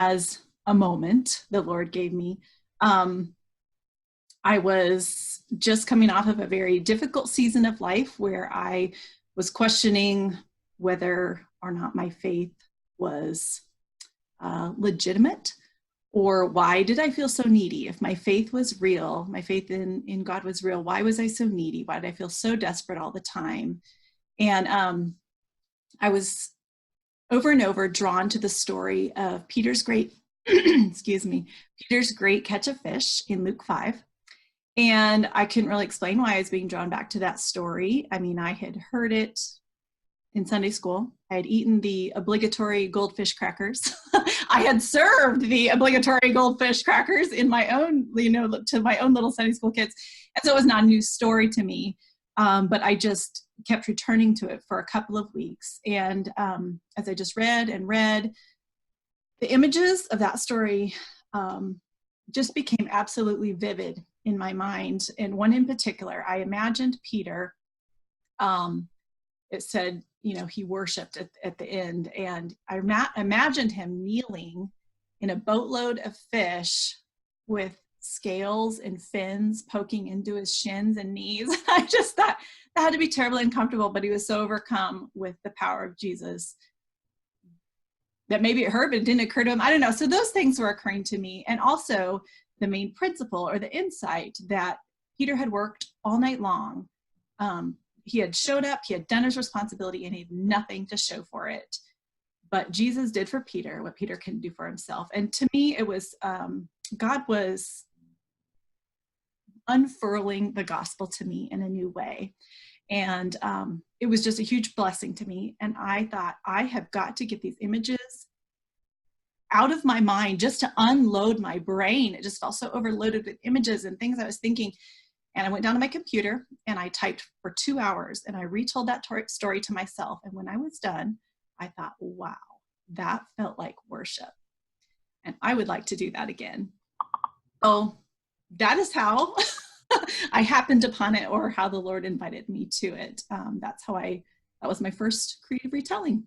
as a moment the Lord gave me. I was just coming off of a very difficult season of life where I was questioning whether or not my faith was legitimate, or why did I feel so needy? If my faith was real, my faith in God was real, why was I so needy? Why did I feel so desperate all the time? And I was over and over drawn to the story of Peter's great, excuse me, Peter's great catch of fish in Luke 5. And I couldn't really explain why I was being drawn back to that story. I mean, I had heard it in Sunday school. I had eaten the obligatory goldfish crackers. I had served the obligatory goldfish crackers in my own, to my own little Sunday school kids. And so it was not a new story to me. But I just kept returning to it for a couple of weeks. And as I just read and read, the images of that story just became absolutely vivid in my mind. And one in particular, I imagined Peter, it said, he worshiped at the end. And I imagined him kneeling in a boatload of fish with scales and fins poking into his shins and knees. I just thought that had to be terribly uncomfortable, but he was so overcome with the power of Jesus that maybe it hurt, but it didn't occur to him. I don't know. So those things were occurring to me. And also the main principle or the insight that Peter had worked all night long. He had showed up, he had done his responsibility, and he had nothing to show for it. But Jesus did for Peter what Peter couldn't do for himself. And to me, it was, God was unfurling the gospel to me in a new way. And it was just a huge blessing to me. And I thought, I have got to get these images out of my mind just to unload my brain. It just felt so overloaded with images and things I was thinking. And I went down to my computer and I typed for 2 hours and I retold that story to myself. And when I was done, I thought, wow, that felt like worship. And I would like to do that again. Oh, that is how I happened upon it, or how the Lord invited me to it. That was my first creative retelling.